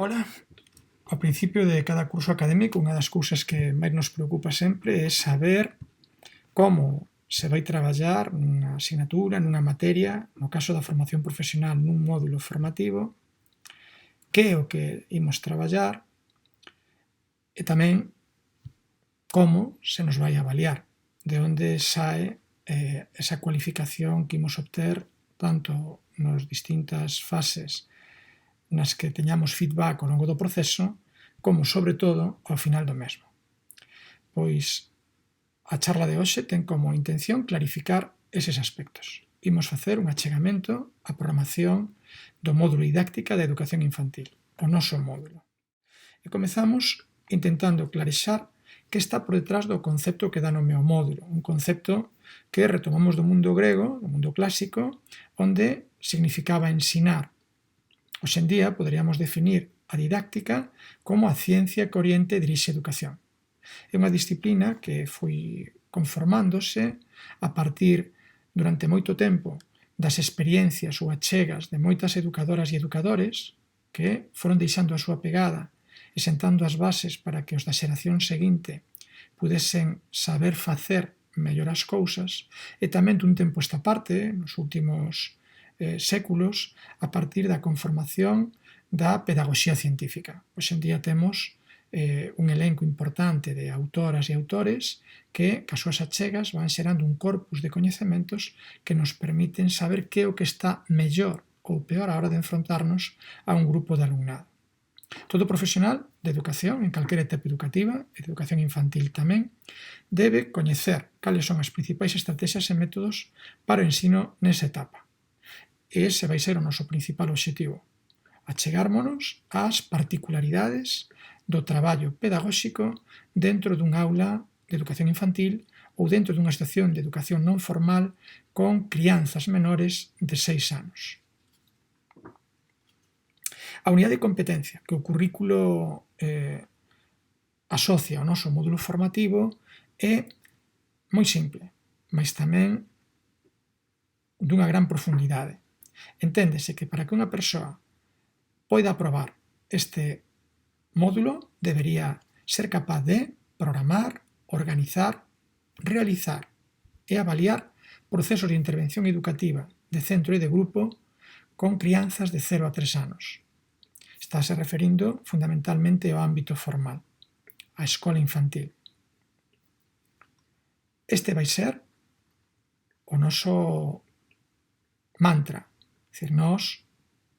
Ola, ao principio de cada curso académico unha das cousas que máis nos preocupa sempre é saber como se vai traballar nunha asignatura, nunha materia, no caso da formación profesional nun módulo formativo, que é o que imos traballar e tamén como se nos vai avaliar, de onde sae esa cualificación que imos obter tanto nas distintas fases nas que teñamos feedback ao longo do proceso, como, sobre todo, ao final do mesmo. Pois, a charla de hoxe ten como intención clarificar eses aspectos. Imos facer un achegamento á programación do módulo didáctica da educación infantil, o noso módulo. E comezamos intentando clarexar que está por detrás do concepto que dá nome ao módulo, un concepto que retomamos do mundo grego, do mundo clásico, onde significaba ensinar. Hoxe en día poderíamos definir a didáctica como a ciencia que oriente e dirixe a educación. É unha disciplina que foi conformándose a partir, durante moito tempo, das experiencias ou achegas de moitas educadoras e educadores que foron deixando a súa pegada e sentando as bases para que os da xeración seguinte pudesen saber facer mellor as cousas, e tamén dun tempo esta parte, nos últimos séculos, a partir da conformación da pedagogía científica. Hoxe en día temos un elenco importante de autoras e autores que, cas súas achegas, van xerando un corpus de coñecementos que nos permiten saber que é o que está mellor ou peor a hora de enfrontarnos a un grupo de alumnado. Todo profesional de educación, en calquera etapa educativa, e de educación infantil tamén, debe coñecer cales son as principais estrategias e métodos para o ensino nesa etapa. E ese vai ser o noso principal obxectivo, achegármonos ás particularidades do traballo pedagóxico dentro dun aula de educación infantil ou dentro dunha estación de educación non formal con crianzas menores de 6 anos. A unidade de competencia que o currículo asocia ao noso módulo formativo é moi simple, mas tamén dunha gran profundidade. Enténdese que para que unha persoa poida aprobar este módulo debería ser capaz de programar, organizar, realizar e avaliar procesos de intervención educativa de centro e de grupo con crianzas de 0 a 3 anos. Estáse referindo fundamentalmente ao ámbito formal, á escola infantil. Este vai ser o noso mantra. É dicir, nós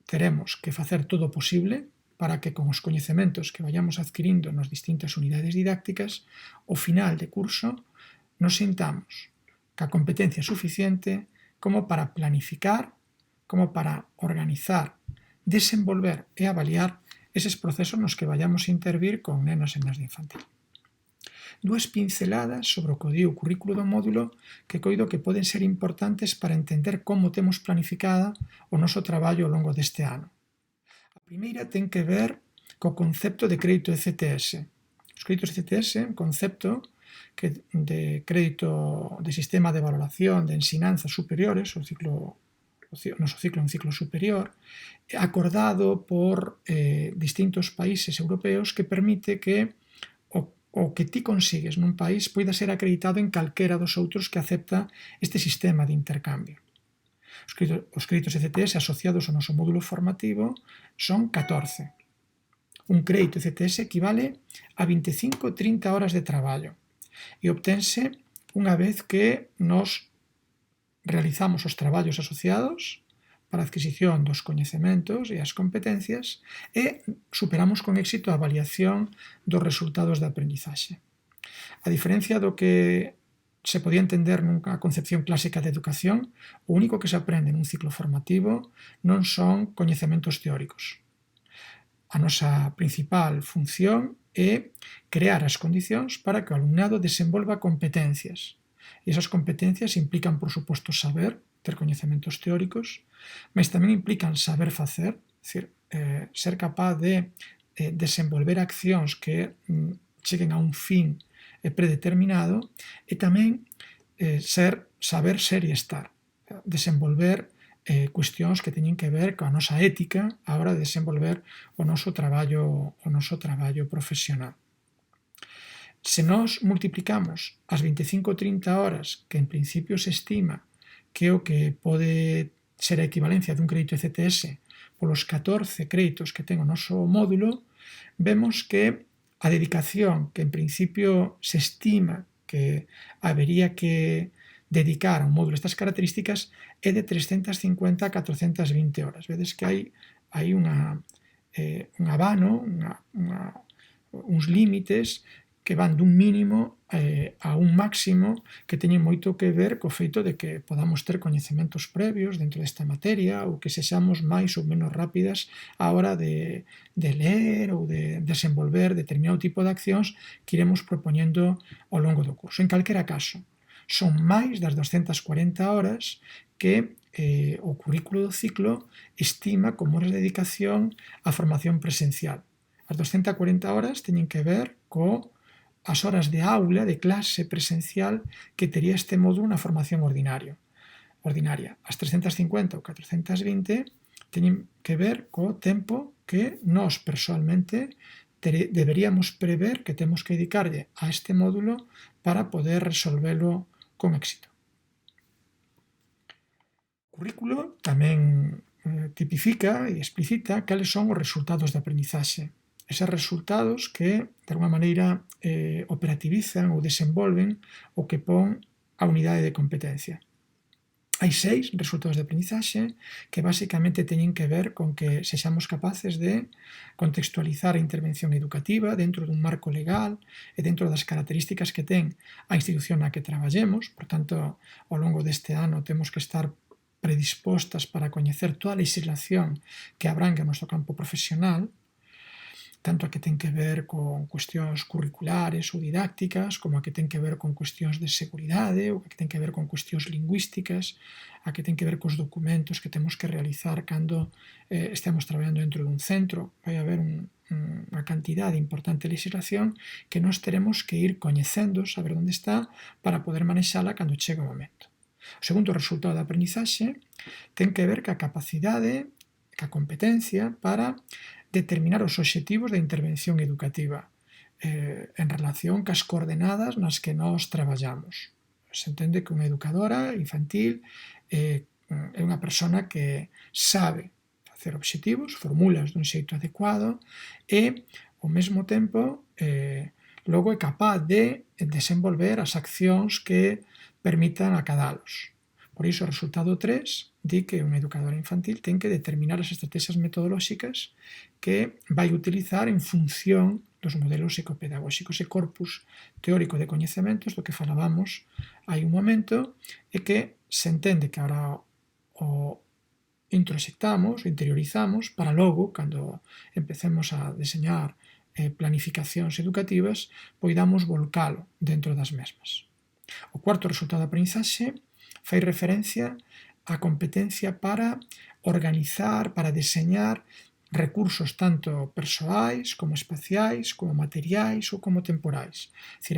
teremos que facer todo o posible para que con os coñecementos que vayamos adquirindo nas distintas unidades didácticas, ao final de curso, nos sintamos ca competencia suficiente como para planificar, como para organizar, desenvolver e avaliar eses procesos nos que vayamos a intervir con nenos e nenas de infantil. Dúas pinceladas sobre o que di o currículo do módulo que coido que poden ser importantes para entender como temos planificada o noso traballo ao longo deste ano. A primeira ten que ver co concepto de crédito ECTS. Os créditos ECTS é un concepto de crédito de sistema de valoración de ensinanzas superiores, o noso ciclo é un ciclo superior, acordado por distintos países europeos que permite que o que ti consigues nun país poida ser acreditado en calquera dos outros que acepta este sistema de intercambio. Os créditos ECTS asociados ao noso módulo formativo son 14. Un crédito ECTS equivale a 25-30 horas de traballo e obtense unha vez que nos realizamos os traballos asociados para a adquisición dos coñecementos e as competencias e superamos con éxito a avaliación dos resultados da aprendizaxe. A diferencia do que se podía entender nunha concepción clásica de educación, o único que se aprende nun ciclo formativo non son coñecementos teóricos. A nosa principal función é crear as condicións para que o alumnado desenvolva competencias. E esas competencias implican, por suposto, saber, ter coñecementos teóricos, mas tamén implican saber facer, é dicir, ser capaz de desenvolver accións que cheguen a un fin predeterminado e tamén saber ser e estar, desenvolver cuestións que teñen que ver coa nosa ética a hora de desenvolver o noso traballo profesional. Se nós multiplicamos as 25 ou 30 horas que en principio se estima que é o que pode ser a equivalencia dun crédito ECTS polos 14 créditos que ten o noso módulo, vemos que a dedicación que en principio se estima que habería que dedicar a un módulo estas características é de 350 a 420 horas. Vedes que hai un abano, uns límites que van dun mínimo a un máximo que teñen moito que ver co feito de que podamos ter coñecementos previos dentro desta materia ou que sexamos máis ou menos rápidas á hora de ler ou de desenvolver determinado tipo de accións que iremos propoñendo ao longo do curso. En calquera caso, son máis das 240 horas que o currículo do ciclo estima como horas de dedicación á formación presencial. As 240 horas teñen que ver as horas de aula, de clase presencial que tería este módulo na formación ordinaria. As 350 ou 420 teñen que ver co tempo que nós persoalmente deberíamos prever que temos que dedicarlle a este módulo para poder resolvelo con éxito. O currículo tamén tipifica e explicita cales son os resultados de aprendizaxe. Eses resultados que, de alguma maneira, operativizan ou desenvolven o que pon a unidade de competencia. Hai 6 resultados de aprendizaxe que basicamente teñen que ver con que sexamos capaces de contextualizar a intervención educativa dentro dun marco legal e dentro das características que ten a institución na que traballemos. Por tanto, ao longo deste ano temos que estar predispostas para coñecer toda a legislación que abrangue o noso campo profesional, tanto a que ten que ver con cuestións curriculares ou didácticas, como a que ten que ver con cuestións de seguridade, ou a que ten que ver con cuestións lingüísticas, a que ten que ver cos documentos que temos que realizar cando estemos traballando dentro dun centro. Vai haber unha cantidade importante de legislación que nós teremos que ir coñecendo, saber onde está, para poder manexala cando chegue o momento. O segundo resultado da aprendizaxe ten que ver ca capacidade, ca competencia para determinar os obxectivos da intervención educativa en relación cas coordenadas nas que nós traballamos. Se entende que unha educadora infantil é unha persona que sabe facer obxectivos, formúlaos dun xeito adecuado e, ao mesmo tempo, logo é capaz de desenvolver as accións que permitan acadalos. Por iso, o resultado 3 di que unha educadora infantil ten que determinar as estrategias metodolóxicas que vai utilizar en función dos modelos psicopedagóxicos e corpus teórico de coñecementos do que falábamos hai un momento e que se entende que agora o introxectamos, o interiorizamos para logo, cando empecemos a deseñar planificacións educativas, poidamos volcalo dentro das mesmas. O cuarto resultado da aprendizaxe fai referencia á competencia para organizar, para deseñar recursos tanto persoais, como espaciais, como materiais ou como temporais. É dicir,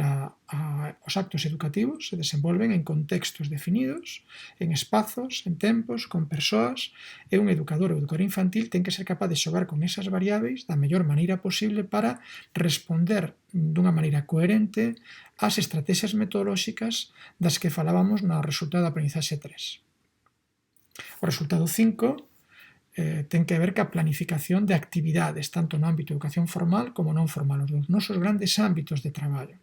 os actos educativos se desenvolven en contextos definidos, en espazos, en tempos, con persoas, e un educador ou educadora infantil ten que ser capaz de xogar con esas variáveis da mellor maneira posible para responder dunha maneira coherente ás estrategias metodolóxicas das que falábamos no resultado da aprendizaxe 3. O resultado 5 ten que ver ca planificación de actividades, tanto no ámbito de educación formal como non formal, os nosos grandes ámbitos de traballo.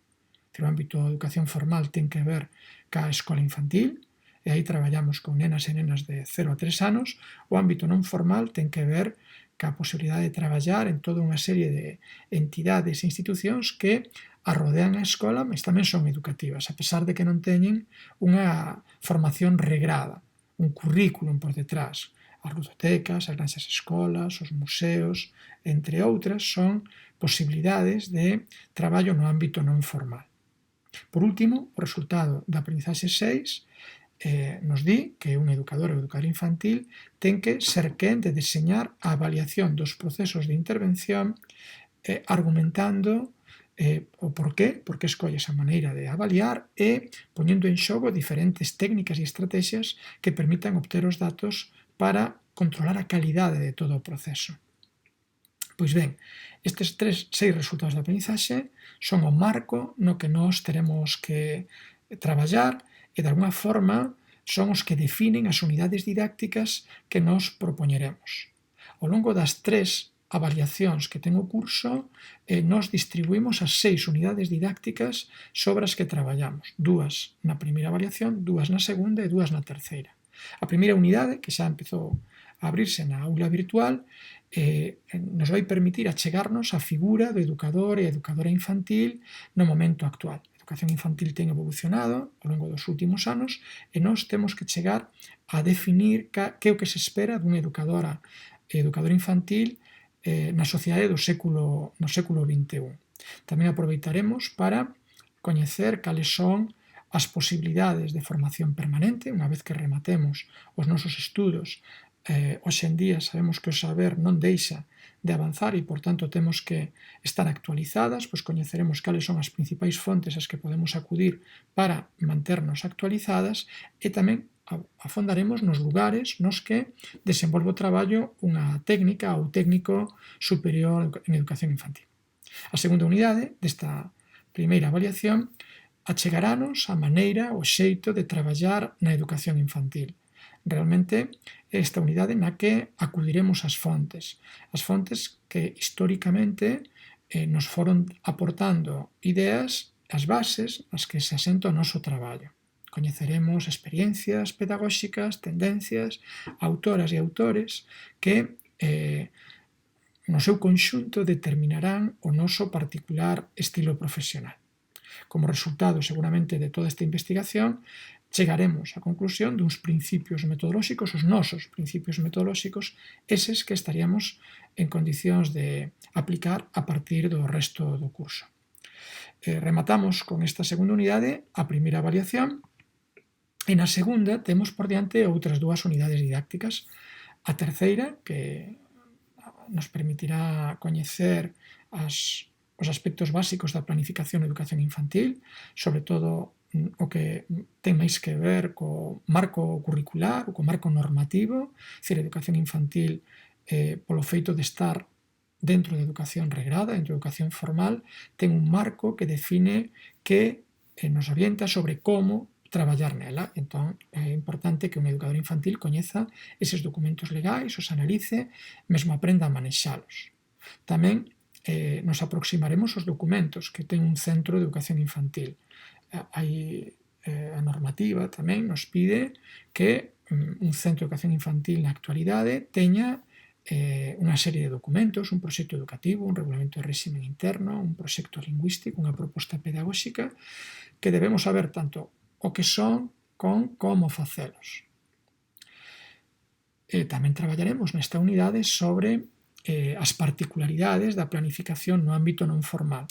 O ámbito de educación formal ten que ver ca escola infantil, e aí traballamos con nenas e nenas de 0 a 3 anos. O ámbito non formal ten que ver ca posibilidade de traballar en toda unha serie de entidades e institucións que arrodean a escola, mas tamén son educativas, a pesar de que non teñen unha formación regrada, un currículum por detrás. As ludotecas, as granxas escolas, os museos, entre outras, son posibilidades de traballo no ámbito non formal. Por último, o resultado da aprendizaxe 6 nos di que un educador ou educadora infantil ten que ser quen de deseñar a avaliación dos procesos de intervención argumentando o porqué escolle esa maneira de avaliar e poñendo en xogo diferentes técnicas e estrategias que permitan obter os datos para controlar a calidade de todo o proceso. Pois ben, estes 6 resultados de aprendizaxe son o marco no que nós teremos que traballar e, de alguna forma, son os que definen as unidades didácticas que nos propoñeremos. Ao longo das 3 avaliacións que ten o curso, nos distribuímos as 6 unidades didácticas sobre as que traballamos. 2 na primeira avaliación, 2 na segunda e 2 na terceira. A primeira unidade, que xa empezou a abrirse na aula virtual, nos vai permitir achegarnos á figura do educador e educadora infantil no momento actual. A educación infantil ten evolucionado ao longo dos últimos anos e nós temos que chegar a definir que é o que se espera dunha educadora e educador infantil na sociedade no século XXI. Tamén aproveitaremos para coñecer cales son as posibilidades de formación permanente. Unha vez que rematemos os nosos estudos, hoxe en día sabemos que o saber non deixa de avanzar e, por tanto, temos que estar actualizadas, pois coñeceremos cales son as principais fontes ás que podemos acudir para manternos actualizadas e tamén afondaremos nos lugares nos que desenvolve o traballo unha técnica ou técnico superior en educación infantil. A segunda unidade desta primeira avaliación achegarános a maneira, o xeito de traballar na educación infantil. Realmente, esta unidade na que acudiremos ás fontes que históricamente nos foron aportando ideas, as bases nas que se asenta o noso traballo. Coñeceremos experiencias pedagóxicas, tendencias, autoras e autores que no seu conxunto determinarán o noso particular estilo profesional. Como resultado, seguramente, de toda esta investigación, chegaremos á conclusión duns principios metodolóxicos, os nosos principios metodolóxicos, eses que estaríamos en condicións de aplicar a partir do resto do curso. Rematamos con esta segunda unidade a primeira avaliación e na segunda temos por diante outras 2 unidades didácticas. A terceira, que nos permitirá coñecer os aspectos básicos da planificación e educación infantil, sobre todo o que ten máis que ver co marco curricular ou co marco normativo, a educación infantil, polo feito de estar dentro da educación regrada, dentro da educación formal, ten un marco que define que nos orienta sobre como traballar nela. Entón, é importante que un educador infantil coñeza eses documentos legais, os analice, mesmo aprenda a manexalos. Tamén nos aproximaremos aos documentos que ten un centro de educación infantil. A normativa tamén nos pide que un centro de educación infantil na actualidade teña unha serie de documentos, un proxecto educativo, un regulamento de réximen interno, un proxecto lingüístico, unha proposta pedagóxica, que debemos saber tanto o que son con como facelos. Tamén traballaremos nesta unidade sobre as particularidades da planificación no ámbito non formal,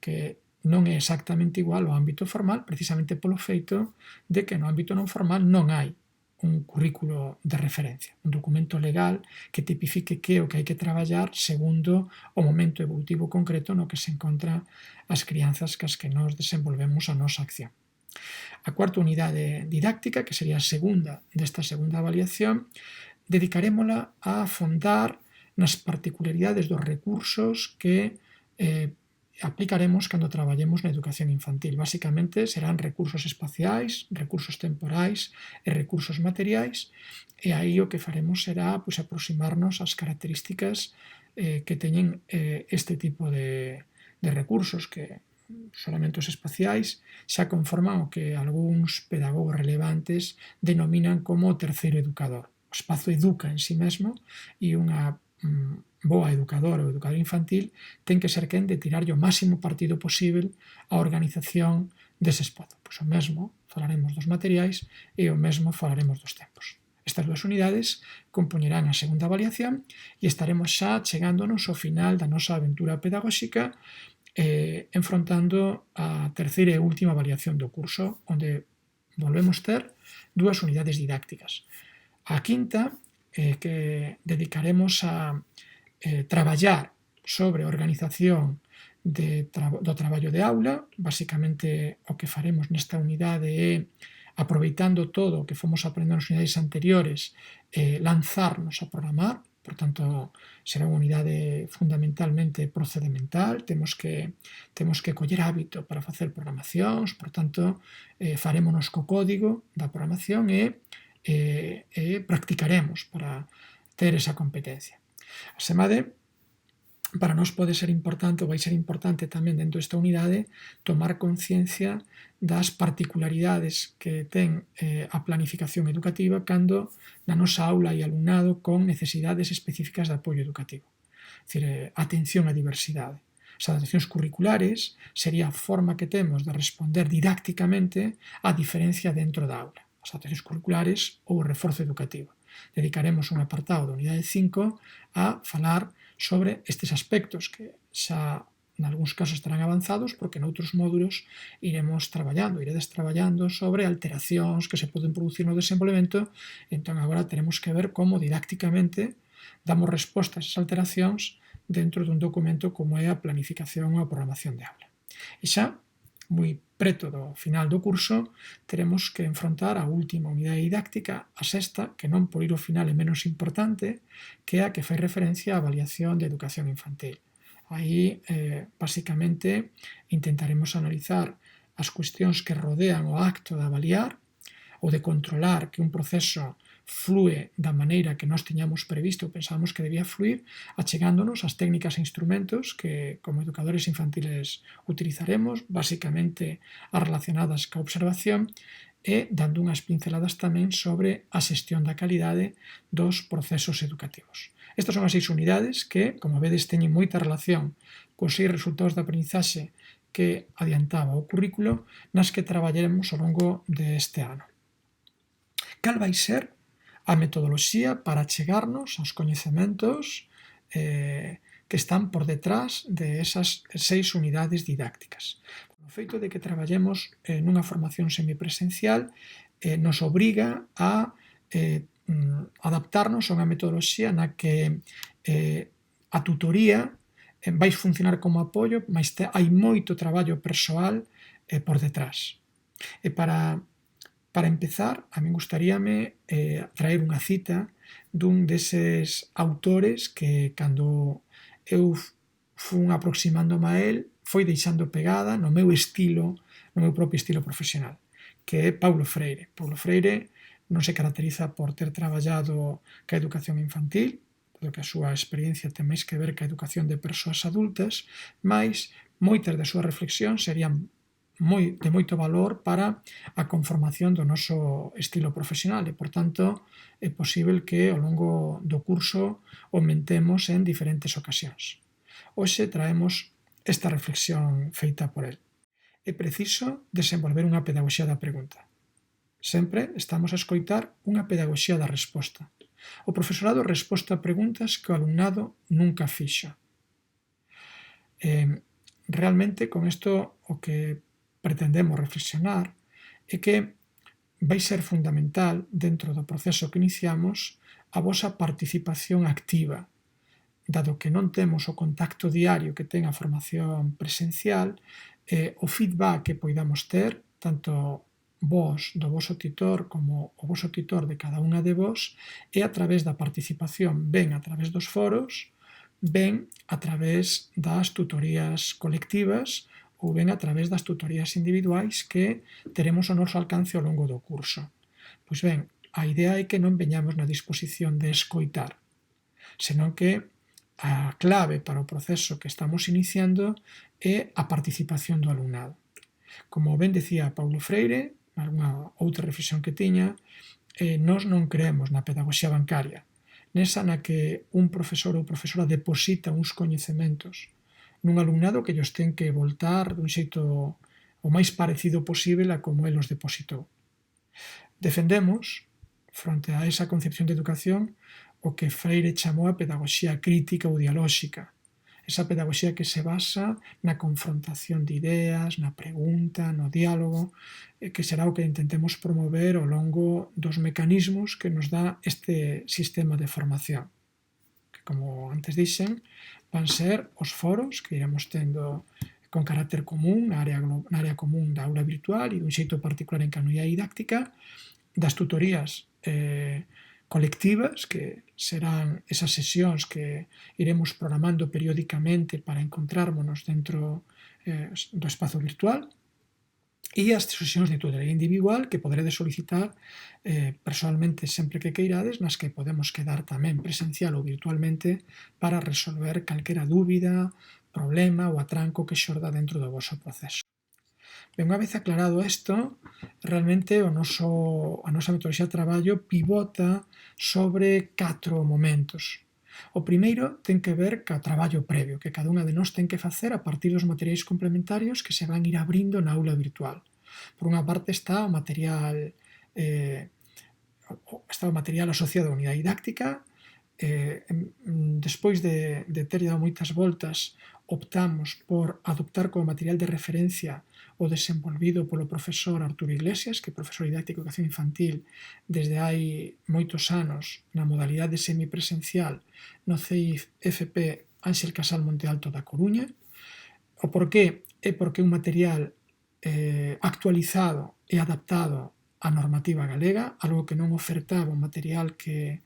que non é exactamente igual ao ámbito formal, precisamente polo feito de que no ámbito non formal non hai un currículo de referencia, un documento legal que tipifique que o que hai que traballar segundo o momento evolutivo concreto no que se encontra as crianzas cas que nos desenvolvemos a nosa acción. A cuarta unidade didáctica, que sería a segunda desta segunda avaliación, dedicarémola a afondar nas particularidades dos recursos que aplicaremos cando traballemos na educación infantil. Básicamente serán recursos espaciais, recursos temporais e recursos materiais, e aí o que faremos será aproximarnos ás características que teñen este tipo de recursos, que solamente os espaciais xa conforman o que algúns pedagogos relevantes denominan como o terceiro educador. O espazo educa en si mesmo e unha boa educadora ou educador infantil ten que ser quen de tirarlle o máximo partido posible á organización dese espazo. Pois o mesmo falaremos dos materiais e o mesmo falaremos dos tempos. Estas 2 unidades compoñerán a segunda avaliación e estaremos xa chegándonos ao final da nosa aventura pedagóxica, enfrontando a terceira e última avaliación do curso, onde volvemos ter 2 unidades didácticas. A quinta, que dedicaremos a traballar sobre a organización do traballo de aula. Basicamente, o que faremos nesta unidade é aproveitando todo o que fomos aprendendo nas unidades anteriores, lanzarnos a programar. Por tanto, será unha unidade fundamentalmente procedimental, temos que coller hábito para facer programacións, por tanto, farémonos co código da programación e practicaremos para ter esa competencia. Asemade, para nós pode ser importante, ou vai ser importante tamén dentro desta unidade, tomar conciencia das particularidades que ten a planificación educativa cando na nosa aula hai alumnado con necesidades específicas de apoio educativo. É dicir, atención á diversidade. As adaptacións curriculares sería a forma que temos de responder didácticamente á diferencia dentro da aula. As adaptacións curriculares ou o reforzo educativo. Dedicaremos un apartado da unidade 5 a falar sobre estes aspectos que xa nalgúns casos estarán avanzados porque noutros módulos iredes traballando sobre alteracións que se poden producir no desenvolvemento. Entón agora teremos que ver como didácticamente damos resposta a esas alteracións dentro dun documento como é a planificación ou a programación de aula. E xa moi preto do final do curso, teremos que enfrontar a última unidade didáctica, a sexta, que non por ir ao final é menos importante, que é a que fai referencia á avaliación de educación infantil. Aí, basicamente, intentaremos analizar as cuestións que rodean o acto de avaliar ou de controlar que un proceso flúe da maneira que nós tiñamos previsto ou pensábamos que debía fluir, achegándonos ás técnicas e instrumentos que como educadores infantiles utilizaremos, basicamente as relacionadas ca observación e dando unhas pinceladas tamén sobre a xestión da calidade dos procesos educativos. Estas son as 6 unidades que, como vedes, teñen moita relación cos 6 resultados de aprendizaxe que adiantaba o currículo nas que traballaremos ao longo deste ano. Cal vai ser a metodoloxía para chegarnos aos coñecementos que están por detrás de esas 6 unidades didácticas? O feito de que traballemos nunha formación semipresencial nos obriga a adaptarnos a unha metodoloxía na que a tutoría vai funcionar como apoio, mas hai moito traballo persoal por detrás. E para empezar, a min gustaríame traer unha cita dun deses autores que cando eu fun aproximándome a él foi deixando pegada no meu estilo, no meu propio estilo profesional, que é Paulo Freire. Paulo Freire non se caracteriza por ter traballado ca educación infantil, porque a súa experiencia ten máis que ver ca educación de persoas adultas, mas moitas das súas reflexións serían de moito valor para a conformación do noso estilo profesional e, por tanto, é posible que ao longo do curso aumentemos en diferentes ocasións. Hoxe traemos esta reflexión feita por el. É preciso desenvolver unha pedagogía da pregunta. Sempre estamos a escoitar unha pedagogía da resposta. O profesorado resposta a preguntas que o alumnado nunca fixa. Realmente, con isto, o que pretendemos reflexionar é que vai ser fundamental dentro do proceso que iniciamos a vosa participación activa. Dado que non temos o contacto diario que ten a formación presencial, o feedback que poidamos ter, tanto vos do voso titor como o voso titor de cada unha de vos, é a través da participación, ben a través dos foros, ben a través das tutorías colectivas ou ben a través das tutorías individuais que teremos ao noso alcance ao longo do curso. Pois ben, a idea é que non veñamos na disposición de escoitar, senón que a clave para o proceso que estamos iniciando é a participación do alumnado. Como ben decía Paulo Freire, algunha outra reflexión que tiña, nós non creemos na pedagogía bancaria, nesa na que un profesor ou profesora deposita uns coñecementos nun alumnado que llos ten que voltar dun xeito o máis parecido posible a como el os depositou. Defendemos, fronte a esa concepción de educación, o que Freire chamou a pedagogía crítica ou dialóxica, esa pedagogía que se basa na confrontación de ideas, na pregunta, no diálogo, que será o que intentemos promover ao longo dos mecanismos que nos dá este sistema de formación, que, como antes dixen, van ser os foros que iremos tendo con carácter común na área común da aula virtual e dun xeito particular en comunidade didáctica, das tutorías colectivas, que serán esas sesións que iremos programando periódicamente para encontrármonos dentro do espazo virtual, e as sesións de tutoría individual que poderedes solicitar personalmente sempre que queirades, nas que podemos quedar tamén presencial ou virtualmente para resolver calquera dúbida, problema ou atranco que xorda dentro do voso proceso. Ben, unha vez aclarado isto, realmente a nosa metodoloxía de traballo pivota sobre 4 momentos. O primeiro ten que ver co traballo previo que cada unha de nós ten que facer a partir dos materiais complementarios que se van ir abrindo na aula virtual. Por unha parte está o material asociado á unidade didáctica. Despois de ter dado moitas voltas, optamos por adoptar como material de referencia o desenvolvido polo profesor Arturo Iglesias, que é profesor didáctico de educación infantil desde hai moitos anos na modalidade semipresencial no CEIF FP Ángel Casal Monte Alto da Coruña. O porqué é porque é un material actualizado e adaptado á normativa galega, algo que non ofertaba un material que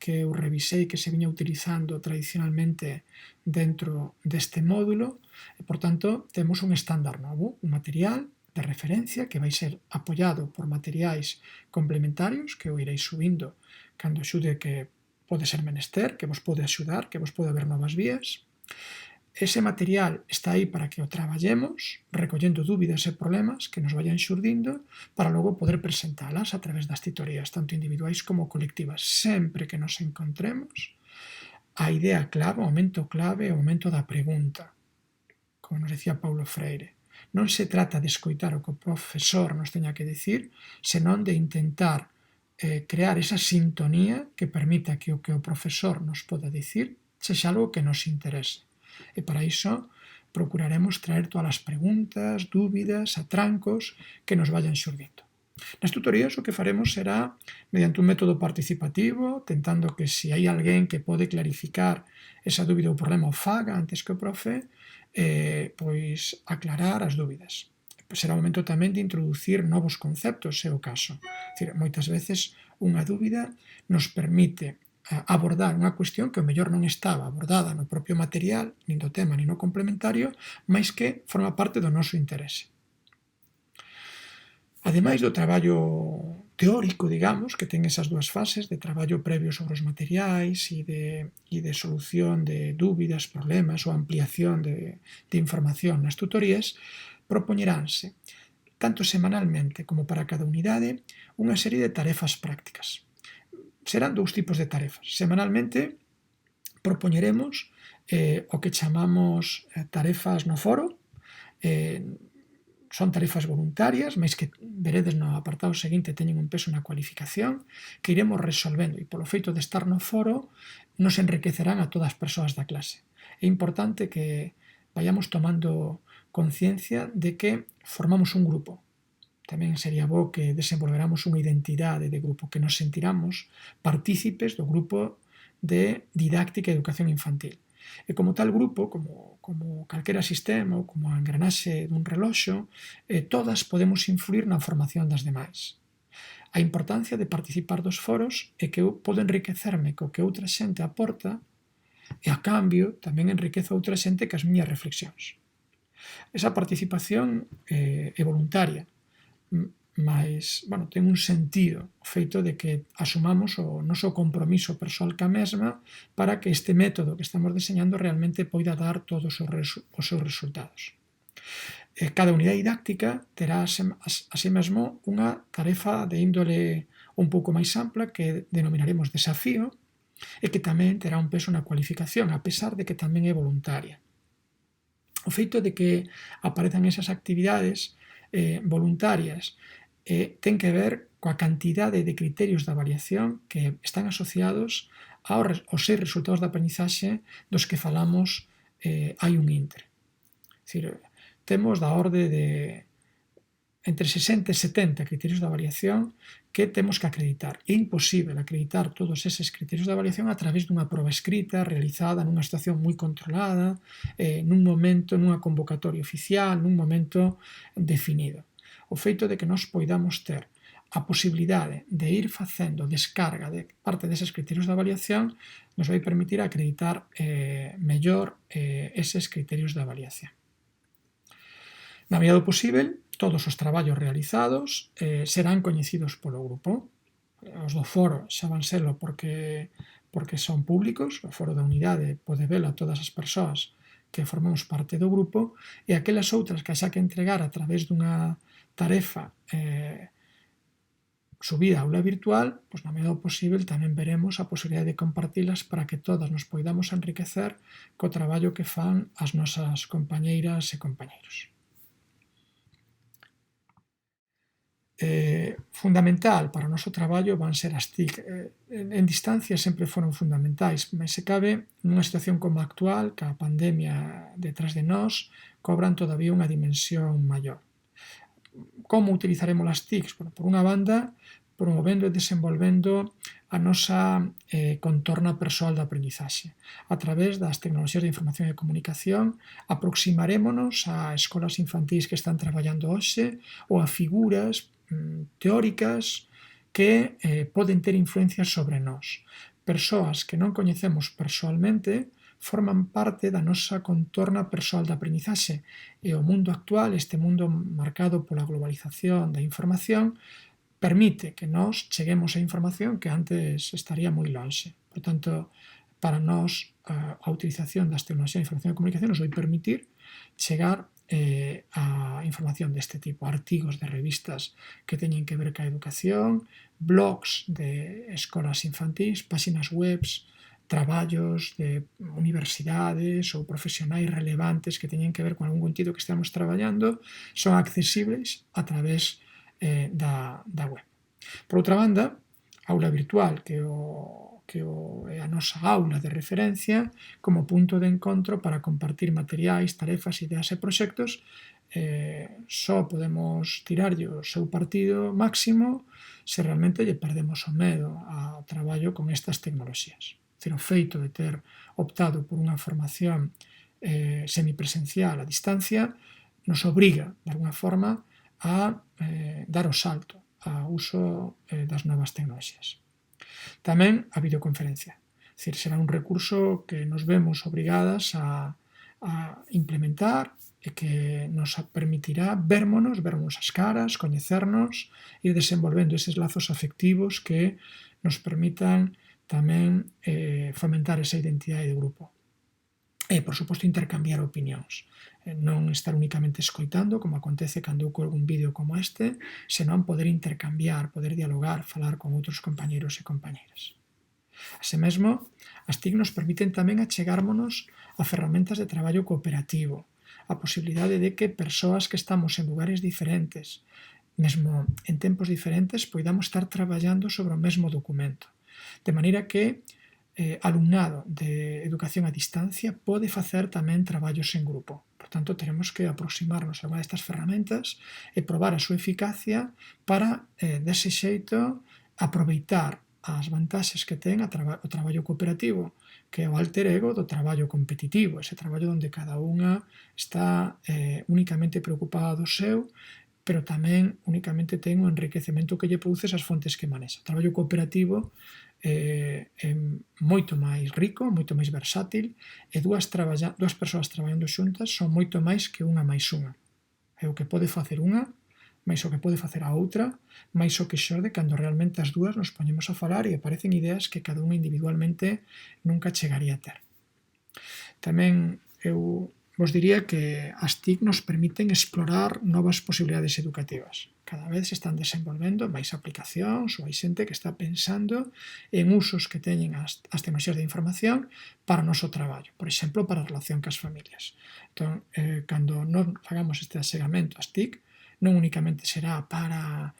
eu revisei que se viña utilizando tradicionalmente dentro deste módulo, e, por tanto, temos un estándar novo, un material de referencia que vai ser apoiado por materiais complementarios que eu irei subindo cando xude que pode ser menester, que vos pode axudar, que vos pode haber novas vías. Ese material está aí para que o traballemos, recollendo dúbidas e problemas que nos vayan xurdindo, para logo poder presentalas a través das titorías, tanto individuais como colectivas. Sempre que nos encontremos, a idea clave, o momento clave, é o momento da pregunta, como nos decía Paulo Freire. Non se trata de escoitar o que o profesor nos teña que dicir, senón de intentar crear esa sintonía que permita que o profesor nos poda dicir sexa algo que nos interese. E para iso procuraremos traer todas as preguntas, dúbidas, atrancos que nos vayan xurdindo. Nas tutorías o que faremos será, mediante un método participativo, tentando que se hai alguén que pode clarificar esa dúbida ou problema o faga antes que o profe, pois aclarar as dúbidas. Será o momento tamén de introducir novos conceptos, se é o caso. Moitas veces unha dúbida nos permite abordar unha cuestión que o mellor non estaba abordada no propio material, nin do tema, nin no complementario, mas que forma parte do noso interese. Ademais do traballo teórico, digamos, que ten esas dúas fases de traballo previo sobre os materiais e de solución de dúbidas, problemas ou ampliación de información nas tutorías, propoñeránse, tanto semanalmente como para cada unidade, unha serie de tarefas prácticas. Serán dous tipos de tarefas. Semanalmente propoñeremos o que chamamos tarefas no foro. Son tarefas voluntarias, mas que veredes no apartado seguinte teñen un peso na cualificación, que iremos resolvendo, e polo feito de estar no foro nos enriquecerán a todas as persoas da clase. É importante que vayamos tomando conciencia de que formamos un grupo. Tamén sería bo que desenvolveramos unha identidade de grupo, que nos sentiramos partícipes do grupo de didáctica e educación infantil. E como tal grupo, como calquera sistema ou como a engranaxe dun reloxo, todas podemos influir na formación das demais. A importancia de participar dos foros é que eu podo enriquecerme co que outra xente aporta e, a cambio, tamén enriquezo a outra xente cas miñas reflexións. Esa participación é voluntaria, mas, ten un sentido o feito de que asumamos o noso compromiso persoal ca mesma para que este método que estamos deseñando realmente poida dar todos os seus resultados. Cada unidade didáctica terá así mesmo unha tarefa de índole un pouco máis ampla que denominaremos desafío e que tamén terá un peso na cualificación, a pesar de que tamén é voluntaria. O feito de que aparezan esas actividades voluntarias ten que ver coa cantidade de criterios de avaliación que están asociados aos 6 resultados de aprendizaxe dos que falamos hai un intre. Temos da orde de entre 60 e 70 criterios de avaliación que temos que acreditar. É imposible acreditar todos eses criterios de avaliación a través dunha proba escrita realizada nunha situación moi controlada, nun momento, nunha convocatoria oficial, nun momento definido. O feito de que nós poidamos ter a posibilidade de ir facendo descarga de parte deses criterios de avaliación nos vai permitir acreditar mellor eses criterios de avaliación. Na medida do posible, todos os traballos realizados serán coñecidos polo grupo. Os do foro xa van selo porque son públicos, o foro da unidade pode velo a todas as persoas que formamos parte do grupo, e aquelas outras que xa que entregar a través dunha tarefa subida a aula virtual, pois na medida do posible tamén veremos a posibilidade de compartilas para que todas nos poidamos enriquecer co traballo que fan as nosas compañeiras e compañeiros. Fundamental para o noso traballo van ser as TIC. En distancia sempre foron fundamentais, mas se cabe nunha situación como a actual, que a pandemia detrás de nós, cobran todavía unha dimensión maior. Como utilizaremos as TICs? Por unha banda, promovendo e desenvolvendo a nosa contorna persoal de aprendizaxe. A través das tecnoloxías de información e comunicación aproximarémonos a escolas infantís que están traballando hoxe ou a figuras teóricas que poden ter influencias sobre nós. Persoas que non coñecemos persoalmente forman parte da nosa contorna persoal de aprendizaxe e o mundo actual, este mundo marcado pola globalización da información, permite que nós cheguemos a información que antes estaría moi lonxe. Por tanto, para nós a utilización das tecnoloxías de información e comunicación nos vai permitir chegar a información deste tipo, artigos de revistas que teñen que ver ca educación, blogs de escolas infantís, páxinas webs, traballos de universidades ou profesionais relevantes que teñen que ver con algún contido que estamos traballando, son accesibles a través da web. Por outra banda, aula virtual, que é a nosa aula de referencia como punto de encontro para compartir materiais, tarefas, ideas e proxectos, só podemos tirarlle o seu partido máximo se realmente lle perdemos o medo ao traballo con estas tecnoloxías. O feito de ter optado por unha formación semipresencial a distancia nos obriga, de alguna forma, a dar o salto ao uso das novas tecnoloxías. Tamén a videoconferencia. Será un recurso que nos vemos obrigadas a implementar e que nos permitirá vermos as caras, coñecernos, ir desenvolvendo eses lazos afectivos que nos permitan tamén fomentar esa identidade de grupo. E, por suposto, intercambiar opinións. Non estar únicamente escoitando, como acontece cando eu colgo un vídeo como este, senón poder intercambiar, poder dialogar, falar con outros compañeiros e compañeiras. Así mesmo, as TIC nos permiten tamén achegármonos a ferramentas de traballo cooperativo, a posibilidade de que persoas que estamos en lugares diferentes, mesmo en tempos diferentes, poidamos estar traballando sobre o mesmo documento. De maneira que alumnado de educación a distancia pode facer tamén traballos en grupo. Por tanto, teremos que aproximarnos a unha destas ferramentas e probar a súa eficacia para, dese xeito, aproveitar as vantaxes que ten o traballo cooperativo, que é o alter ego do traballo competitivo, ese traballo onde cada unha está únicamente preocupada do seu, pero tamén únicamente ten o enriquecemento que lle produce esas fontes que manexa. O traballo cooperativo é moito máis rico, moito máis versátil, e dúas persoas traballando xuntas son moito máis que unha máis unha. É o que pode facer unha, máis o que pode facer a outra, máis o que xorde cando realmente as dúas nos poñemos a falar e aparecen ideas que cada unha individualmente nunca chegaría a ter. Tamén eu vos diría que as TIC nos permiten explorar novas posibilidades educativas. Cada vez se están desenvolvendo máis aplicacións ou hai xente que está pensando en usos que teñen as tecnoloxías de información para o noso traballo, por exemplo, para a relación cas familias. Entón, cando non fagamos este achegamento ás TIC, non únicamente será para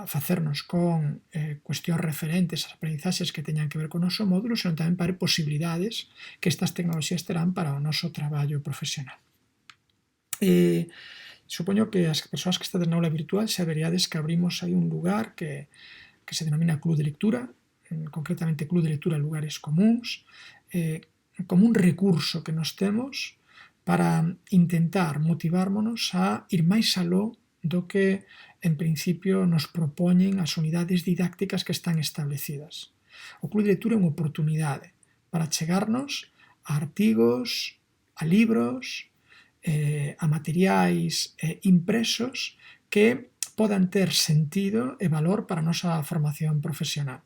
facernos con cuestións referentes ás aprendizaxes que teñan que ver con o noso módulo, senón tamén para posibilidades que estas tecnoloxías terán para o noso traballo profesional. Supoño que as persoas que estades na aula virtual xa veríades que abrimos aí un lugar que se denomina Club de Lectura, concretamente Club de Lectura Lugares Comuns, como un recurso que nos temos para intentar motivármonos a ir máis aló do que en principio nos propoñen as unidades didácticas que están establecidas. O Club de Lectura é unha oportunidade para chegarnos a artigos, a libros, a materiais impresos que podan ter sentido e valor para a nosa formación profesional.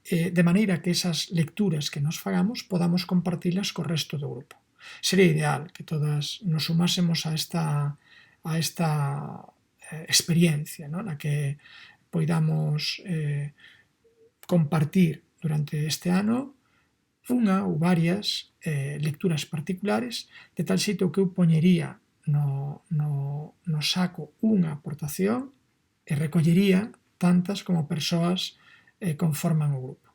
De maneira que esas lecturas que nos fagamos podamos compartilas co resto do grupo. Sería ideal que todas nos sumásemos a esta experiencia, na que poidamos compartir durante este ano unha ou varias lecturas particulares, de tal xeito que eu poñería no saco unha aportación e recollería tantas como persoas conforman o grupo.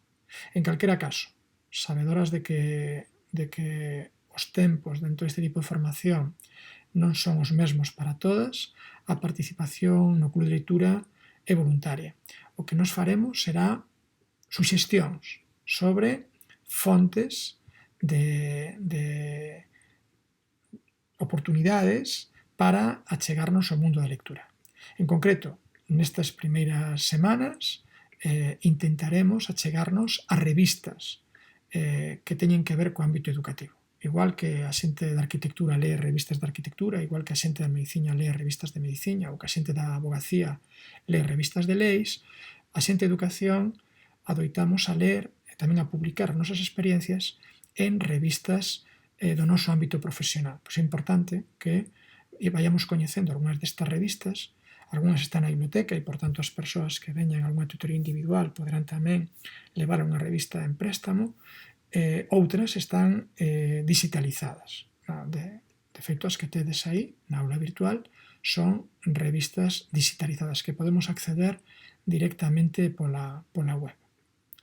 En calquera caso, sabedoras de que os tempos dentro deste tipo de formación non son os mesmos para todas, a participación no Club de Lectura é voluntaria. O que nos faremos será suxestións sobre fontes de oportunidades para achegarnos ao mundo da lectura. En concreto, nestas primeiras semanas intentaremos achegarnos a revistas que teñen que ver co ámbito educativo. Igual que a xente da arquitectura lee revistas de arquitectura, igual que a xente da medicina lee revistas de medicina, ou que a xente da abogacía lee revistas de leis, a xente de educación adoitamos a ler e tamén a publicar as nosas experiencias en revistas do noso ámbito profesional. Pois é importante que vayamos coñecendo algunhas destas revistas. Algúnas están na biblioteca e, por tanto, as persoas que veñan a algunha tutoría individual poderán tamén levar unha revista en préstamo. Outras están digitalizadas. De feito, as que tedes aí na aula virtual son revistas digitalizadas que podemos acceder directamente pola web.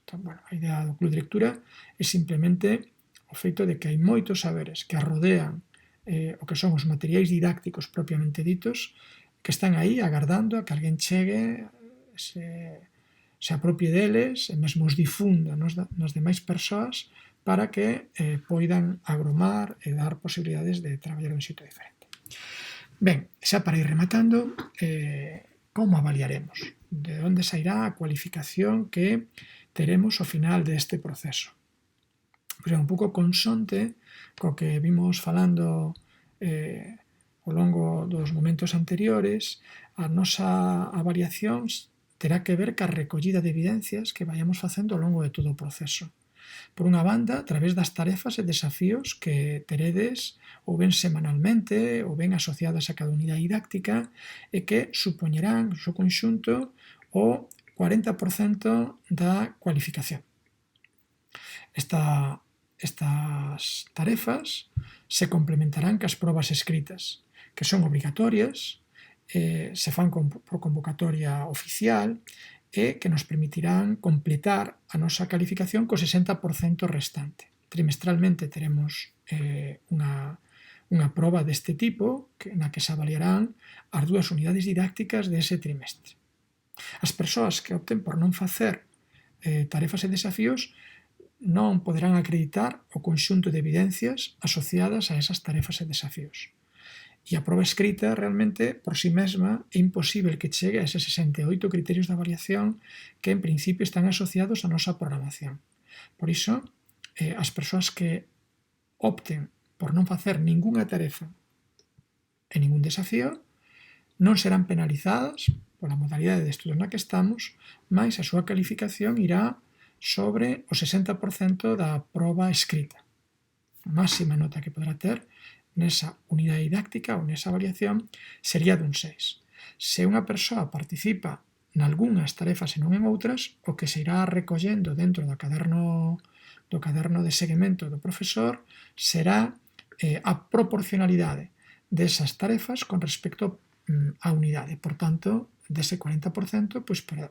Entón, a idea do Club de Lectura é simplemente o feito de que hai moitos saberes que arrodean o que son os materiais didácticos propiamente ditos, que están aí agardando a que alguén chegue, se apropie deles e mesmo os difunda nas demais persoas para que poidan agromar e dar posibilidades de traballar un xeito diferente. Ben, xa para ir rematando, como avaliaremos? De onde sairá a cualificación que teremos ao final deste proceso? Pois é un pouco consonte co que vimos falando ao longo dos momentos anteriores. A nosa avaliación terá que ver ca recollida de evidencias que vayamos facendo ao longo de todo o proceso. Por unha banda, a través das tarefas e desafíos que teredes ou ben semanalmente ou ben asociadas a cada unidade didáctica e que supoñerán no seu conxunto o 40% da cualificación. Estas tarefas se complementarán cas probas escritas, que son obrigatorias, se fan por convocatoria oficial e que nos permitirán completar a nosa calificación co 60% restante. Trimestralmente teremos unha proba deste tipo na que se avaliarán as 2 unidades didácticas dese trimestre. As persoas que opten por non facer tarefas e desafíos non poderán acreditar o conxunto de evidencias asociadas a esas tarefas e desafíos. E a proba escrita realmente por si mesma é imposible que chegue a eses 68 criterios de avaliación que en principio están asociados á nosa programación. Por iso, as persoas que opten por non facer ningunha tarefa e ningún desafío non serán penalizadas pola modalidade de estudo na que estamos, mais a súa calificación irá sobre o 60% da proba escrita. A máxima nota que poderá ter nesa unidade didáctica ou nesa avaliación sería dun 6. Se unha persoa participa nalgúnas tarefas e non en outras, o que se irá recollendo dentro do caderno de seguimento do profesor será a proporcionalidade desas tarefas con respecto á unidade. Por tanto, dese 40%,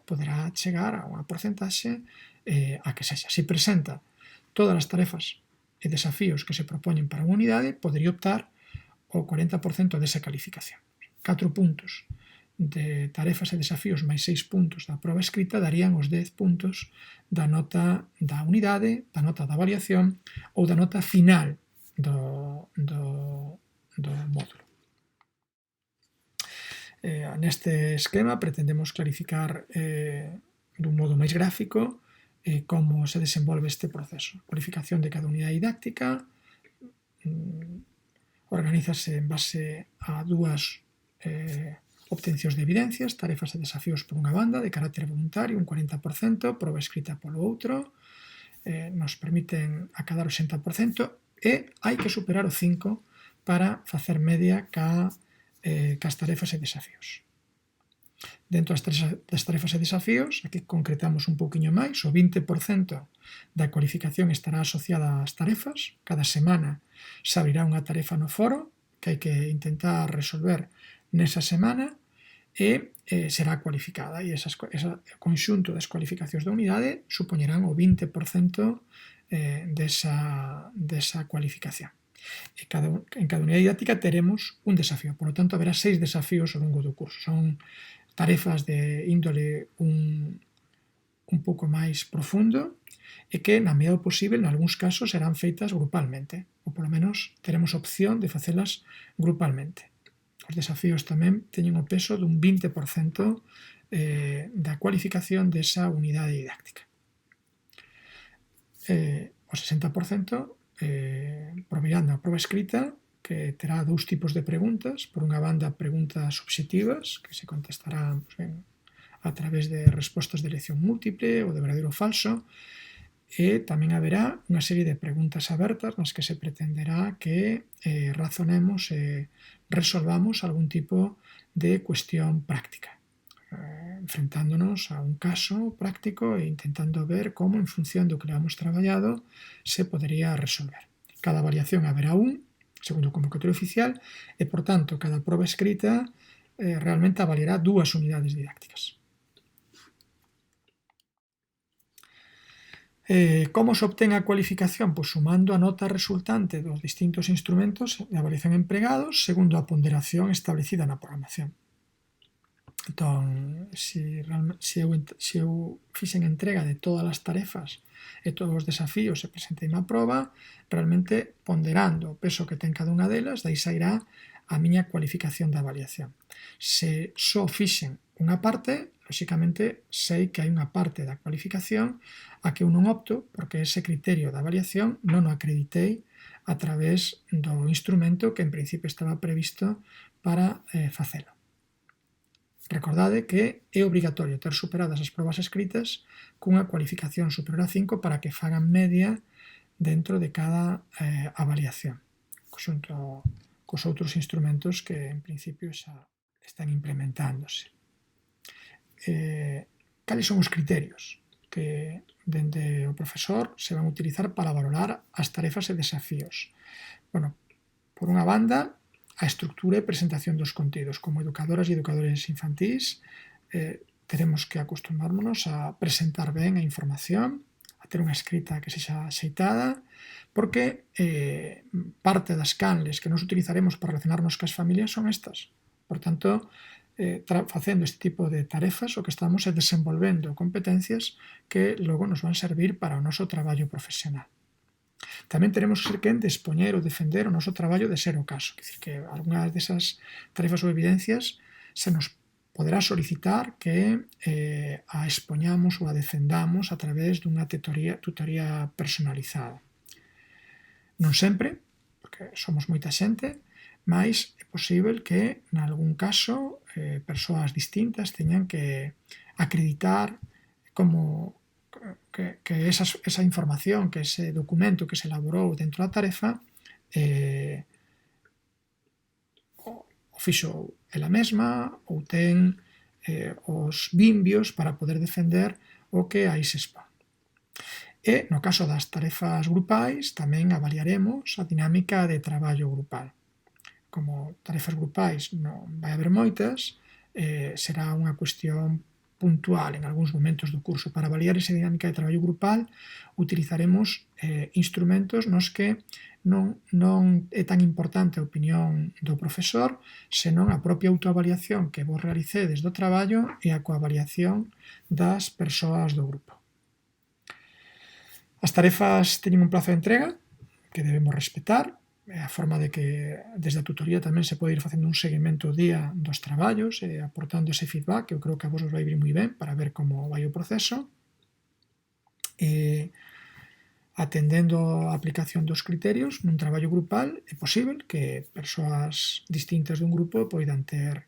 poderá chegar a unha porcentaxe a que sexa. Se presenta todas as tarefas e desafíos que se propoñen para unha unidade, podería optar ao 40% desa calificación. 4 puntos de tarefas e desafíos máis 6 puntos da proba escrita darían os 10 puntos da nota da unidade, da nota da avaliación ou da nota final do módulo. Neste esquema pretendemos clarificar dun modo máis gráfico como se desenvolve este proceso. A cualificación de cada unidade didáctica organízase en base a dúas obtencións de evidencias, tarefas e desafíos por unha banda, de carácter voluntario, un 40%, proba escrita polo outro, nos permiten acadar o 60% e hai que superar o 5 para facer media cas tarefas e desafíos. Dentro das tarefas e desafíos, aquí concretamos un pouquiño máis, o 20% da cualificación estará asociada ás tarefas. Cada semana se abrirá unha tarefa no foro que hai que intentar resolver nesa semana e será cualificada, e ese conxunto das cualificacións da unidade supoñerán o 20% desa cualificación. En cada unidade didáctica teremos un desafío, por lo tanto haberá 6 desafíos ao longo do curso. Son tarefas de índole un pouco máis profundo e que, na medida do posible, en algúns casos serán feitas grupalmente, ou polo menos teremos opción de facelas grupalmente. Os desafíos tamén teñen o peso dun 20% da cualificación desa unidade didáctica. O 60% provirán da proba escrita, que terá dous tipos de preguntas. Por unha banda, preguntas obxectivas, que se contestarán a través de respostas de elección múltiple ou de verdadeiro ou falso, e tamén haberá unha serie de preguntas abertas nas que se pretenderá que razonemos e resolvamos algún tipo de cuestión práctica, enfrentándonos a un caso práctico e intentando ver como, en función do que levamos traballado, se podería resolver. Cada avaliación haberá segundo o convocatorio oficial, e, por tanto, cada proba escrita realmente avaliará 2 unidades didácticas. Como se obtén a cualificación? Pois sumando a nota resultante dos distintos instrumentos de avaliación empregados segundo a ponderación establecida na programación. Entón, se eu fixen entrega de todas as tarefas e todos os desafíos e presentei má proba, realmente ponderando o peso que ten cada unha delas, dai sairá a miña cualificación da avaliación. Se só fixen unha parte, lóxicamente sei que hai unha parte da cualificación a que eu non opto, porque ese criterio da avaliación non o acreditei a través do instrumento que en principio estaba previsto para facelo. Recordade que é obrigatorio ter superadas as probas escritas cunha cualificación superior a 5 para que fagan media dentro de cada avaliación, xunto cos outros instrumentos que en principio xa están implementándose. Cales son os criterios que dende o profesor se van a utilizar para valorar as tarefas e desafíos? Bueno, por unha banda, a estrutura e presentación dos contidos. Como educadoras e educadores infantís, teremos que acostumármonos a presentar ben a información, a ter unha escrita que sexa axeitada, porque parte das canles que nos utilizaremos para relacionarnos cas familias son estas. Por tanto, facendo este tipo de tarefas, o que estamos é desenvolvendo competencias que logo nos van servir para o noso traballo profesional. Tamén teremos que ser quen de expoñer ou defender o noso traballo de ser o caso. Quer dizer que algunhas desas tarefas ou evidencias se nos poderá solicitar que a expoñamos ou a defendamos a través dunha tutoría personalizada. Non sempre, porque somos moita xente, mas é posible que, nalgún caso, persoas distintas teñan que acreditar como que esa información, que ese documento que se elaborou dentro da tarefa o fixo ela mesma ou ten os vimbios para poder defender o que aí se expón. E, no caso das tarefas grupais, tamén avaliaremos a dinámica de traballo grupal. Como tarefas grupais non vai haber moitas, será unha cuestión puntual en algúns momentos do curso. Para avaliar esa dinámica de traballo grupal utilizaremos instrumentos nos que non é tan importante a opinión do profesor, senón a propia autoavaliación que vos realicedes do traballo e a coavaliación das persoas do grupo. As tarefas teñen un prazo de entrega que debemos respetar, a forma de que desde a tutoría tamén se pode ir facendo un seguimento día dos traballos e aportando ese feedback, que eu creo que a vos os vai vir moi ben para ver como vai o proceso, e atendendo a aplicación dos criterios nun traballo grupal é posible que persoas distintas dun grupo poidan ter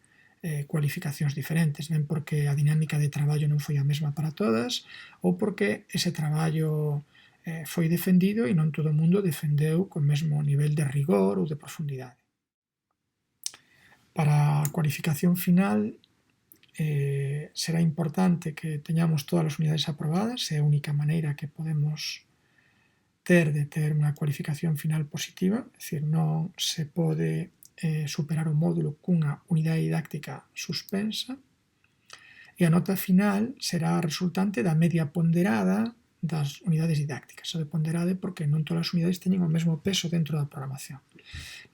cualificacións diferentes, ben porque a dinámica de traballo non foi a mesma para todas ou porque ese traballo foi defendido e non todo o mundo defendeu co mesmo nivel de rigor ou de profundidade. Para a cualificación final será importante que teñamos todas as unidades aprobadas, é a única maneira que podemos ter de ter unha cualificación final positiva, é dicir, non se pode superar o módulo cunha unidade didáctica suspensa, e a nota final será a resultante da media ponderada das unidades didácticas. A de ponderade porque non todas as unidades teñen o mesmo peso dentro da programación.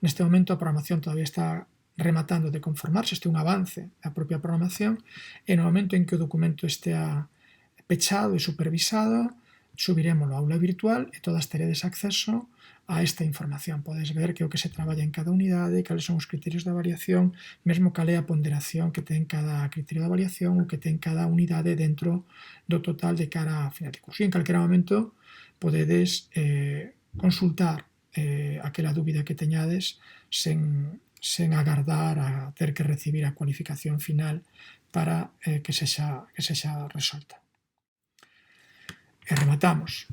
Neste momento a programación todavía está rematando de conformarse, este é un avance da propia programación, e no momento en que o documento estea pechado e supervisado, subiremoslo a aula virtual e todas teredes acceso a esta información. Podes ver que o que se traballa en cada unidade, cales son os criterios de avaliación, mesmo cal é a ponderación que ten cada criterio de avaliación ou que ten cada unidade dentro do total de cara a final de curso. E en calquera momento podedes consultar aquela dúbida que teñades sen agardar a ter que recibir a cualificación final para que sexa resolta. E rematamos.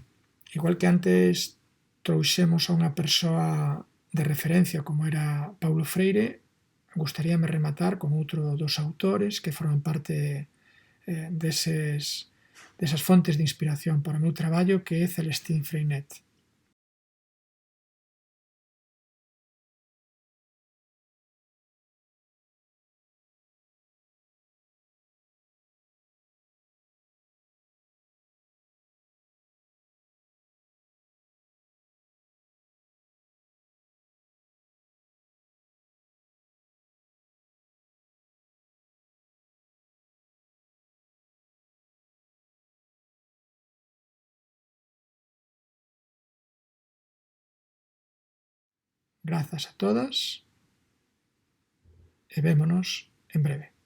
Igual que antes trouxemos a unha persoa de referencia como era Paulo Freire, gustaríame rematar con outro dos autores que forman parte desas fontes de inspiración para o meu traballo, que é Celestín Freinet. Grazas a todas e vémonos en breve.